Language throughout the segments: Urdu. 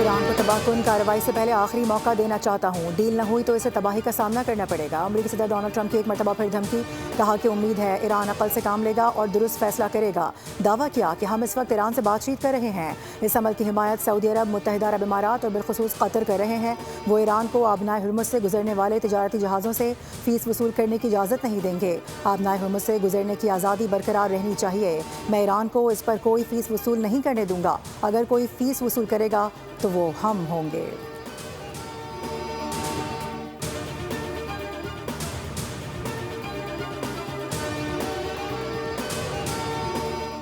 ایران کو تباہ کن کارروائی سے پہلے آخری موقع دینا چاہتا ہوں، ڈیل نہ ہوئی تو اسے تباہی کا سامنا کرنا پڑے گا۔ امریکی صدر ڈونلڈ ٹرمپ کی ایک مرتبہ پھر دھمکی، کہا کہ امید ہے ایران عقل سے کام لے گا اور درست فیصلہ کرے گا۔ دعویٰ کیا کہ ہم اس وقت ایران سے بات چیت کر رہے ہیں۔ اس عمل کی حمایت سعودی عرب، متحدہ عرب امارات اور بالخصوص قطر کر رہے ہیں۔ وہ ایران کو آبنائے ہرمز سے گزرنے والے تجارتی جہازوں سے فیس وصول کرنے کی اجازت نہیں دیں گے۔ آبنائے ہرمز سے گزرنے کی آزادی برقرار رہنی چاہیے۔ میں ایران کو اس پر کوئی فیس وصول نہیں کرنے دوں گا۔ اگر کوئی فیس وصول کرے گا تو وہ ہم ہوں گے۔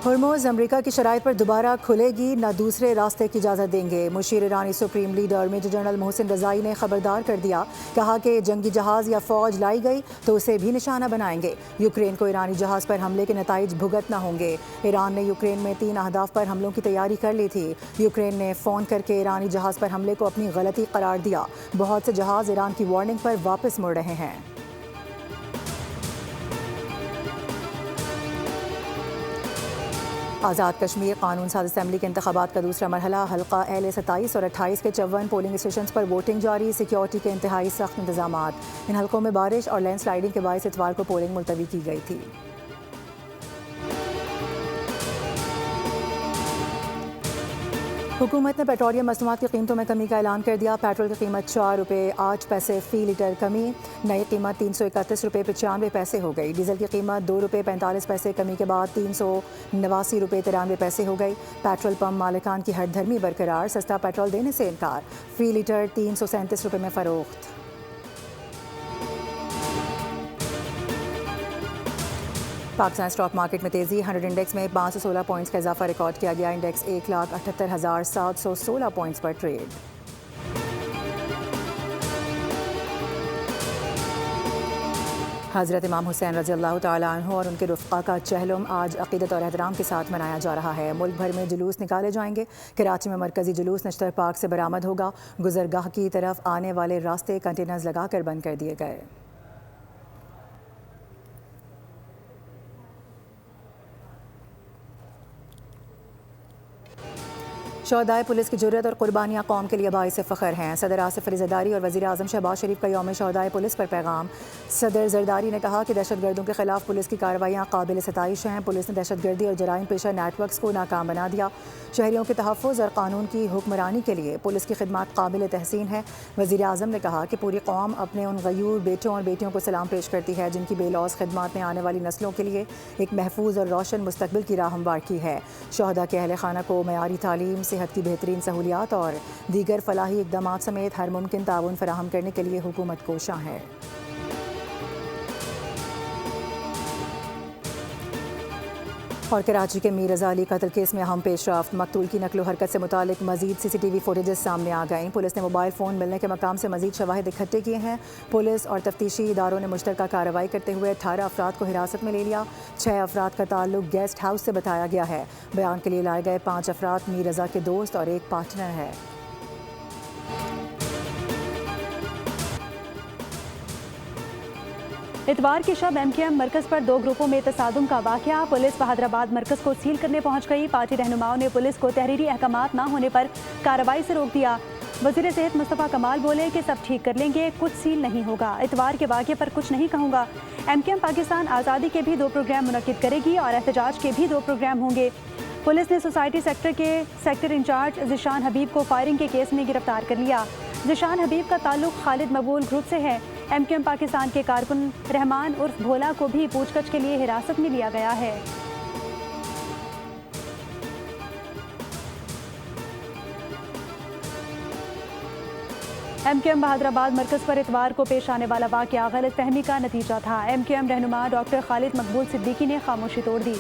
ہرمز امریکہ کی شرائط پر دوبارہ کھلے گی، نہ دوسرے راستے کی اجازت دیں گے۔ مشیر ایرانی سپریم لیڈر میجر جنرل محسن رضائی نے خبردار کر دیا، کہا کہ جنگی جہاز یا فوج لائی گئی تو اسے بھی نشانہ بنائیں گے۔ یوکرین کو ایرانی جہاز پر حملے کے نتائج بھگتنا ہوں گے۔ ایران نے یوکرین میں 3 اہداف پر حملوں کی تیاری کر لی تھی۔ یوکرین نے فون کر کے ایرانی جہاز پر حملے کو اپنی غلطی قرار دیا۔ بہت سے جہاز ایران کی وارننگ پر واپس مڑ رہے ہیں۔ آزاد کشمیر قانون ساز اسمبلی کے انتخابات کا دوسرا مرحلہ حلقہ ایل 27 اور 28 کے 54 پولنگ اسٹیشنز پر ووٹنگ جاری، سیکیورٹی کے انتہائی سخت انتظامات۔ ان حلقوں میں بارش اور لینڈ سلائیڈنگ کے باعث اتوار کو پولنگ ملتوی کی گئی تھی۔ حکومت نے پیٹرولیم مصنوعات کی قیمتوں میں کمی کا اعلان کر دیا۔ پیٹرول کی قیمت 4 روپے 8 پیسے فی لیٹر کمی، نئی قیمت 331 روپے 95 پیسے ہو گئی۔ ڈیزل کی قیمت 2 روپے 45 پیسے کمی کے بعد 389 روپے 93 پیسے ہو گئی۔ پیٹرول پمپ مالکان کی ہٹ دھرمی برقرار، سستا پیٹرول دینے سے انکار، فی لیٹر 337 روپے میں فروخت۔ پاکستان اسٹاک مارکیٹ میں تیزی، 100 انڈیکس میں 516 پوائنٹس کا اضافہ ریکارڈ کیا گیا۔ انڈیکس 1,78,716 پوائنٹس پر ٹریڈ۔ حضرت امام حسین رضی اللہ تعالیٰ عنہ اور ان کے رفقا کا چہلم آج عقیدت اور احترام کے ساتھ منایا جا رہا ہے۔ ملک بھر میں جلوس نکالے جائیں گے۔ کراچی میں مرکزی جلوس نشتر پارک سے برآمد ہوگا۔ گزرگاہ کی طرف آنے والے راستے کنٹینرز لگا کر بند کر دیے گئے۔ شہدائے پولیس کی جرأت اور قربانیاں قوم کے لیے باعث فخر ہیں۔ صدر آصف علی زرداری اور وزیر اعظم شہباز شریف کا یوم شہدائے پولیس پر پیغام۔ صدر زرداری نے کہا کہ دہشت گردوں کے خلاف پولیس کی کارروائیاں قابل ستائش ہیں۔ پولیس نے دہشت گردی اور جرائم پیشہ نیٹ ورکس کو ناکام بنا دیا۔ شہریوں کے تحفظ اور قانون کی حکمرانی کے لیے پولیس کی خدمات قابل تحسین ہے۔ وزیر اعظم نے کہا کہ پوری قوم اپنے ان غیور بیٹوں اور بیٹیوں کو سلام پیش کرتی ہے جن کی بے لوث خدمات نے آنے والی نسلوں کے لیے ایک محفوظ اور روشن مستقبل کی راہ ہموار کی ہے۔ شہداء کے اہل خانہ کو معیاری تعلیم، صحت کی بہترین سہولیات اور دیگر فلاحی اقدامات سمیت ہر ممکن تعاون فراہم کرنے کے لیے حکومت کوشاں ہے۔ اور کراچی کے میر رضا علی قتل کیس میں اہم پیش رفت، مقتول کی نقل و حرکت سے متعلق مزید سی سی ٹی وی فوٹیجز سامنے آ گئیں۔ پولیس نے موبائل فون ملنے کے مقام سے مزید شواہد اکٹھے کیے ہیں۔ پولیس اور تفتیشی اداروں نے مشترکہ کارروائی کرتے ہوئے 18 افراد کو حراست میں لے لیا۔ 6 افراد کا تعلق گیسٹ ہاؤس سے بتایا گیا ہے۔ بیان کے لیے لائے گئے 5 افراد میر رضا کے دوست اور ایک پارٹنر ہے۔ اتوار کی شب ایم کیو ایم مرکز پر 2 گروپوں میں تصادم کا واقعہ، پولیس بہادرآباد مرکز کو سیل کرنے پہنچ گئی۔ پارٹی رہنماؤں نے پولیس کو تحریری احکامات نہ ہونے پر کارروائی سے روک دیا۔ وزیر صحت مصطفیٰ کمال بولے کہ سب ٹھیک کر لیں گے، کچھ سیل نہیں ہوگا، اتوار کے واقعے پر کچھ نہیں کہوں گا۔ ایم کیو ایم پاکستان آزادی کے بھی 2 پروگرام منعقد کرے گی اور احتجاج کے بھی 2 پروگرام ہوں گے۔ پولیس نے سوسائٹی سیکٹر کے سیکٹر انچارج ذیشان حبیب کو فائرنگ کے کیس میں گرفتار کر لیا۔ ذیشان حبیب کا تعلق خالد مقبول گروپ سے ہے۔ ایم کیو ایم پاکستان کے کارکن رحمان عرف بھولا کو بھی پوچھ گچھ کے لیے حراست میں لیا گیا ہے۔ ایم کیو ایم بہادرآباد مرکز پر اتوار کو پیش آنے والا واقعہ غلط فہمی کا نتیجہ تھا۔ ایم کیو ایم رہنما ڈاکٹر خالد مقبول صدیقی نے خاموشی توڑ دی،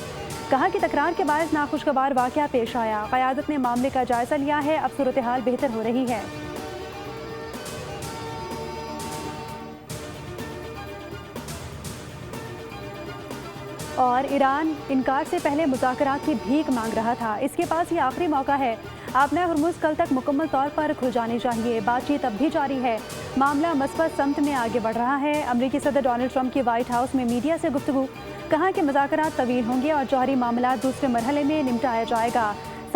کہا کہ تکرار کے باعث ناخوشگوار واقعہ پیش آیا۔ قیادت نے معاملے کا جائزہ لیا ہے، اب صورتحال بہتر ہو رہی ہے۔ اور ایران انکار سے پہلے مذاکرات کی بھیک مانگ رہا تھا، اس کے پاس یہ آخری موقع ہے۔ آبنائے ہرمز کل تک مکمل طور پر کھل جانی چاہیے۔ بات چیت اب بھی جاری ہے، معاملہ مثبت سمت میں آگے بڑھ رہا ہے۔ امریکی صدر ڈونلڈ ٹرمپ کی وائٹ ہاؤس میں میڈیا سے گفتگو، کہا کہ مذاکرات طویل ہوں گے اور جوہری معاملات دوسرے مرحلے میں نمٹایا جائے گا۔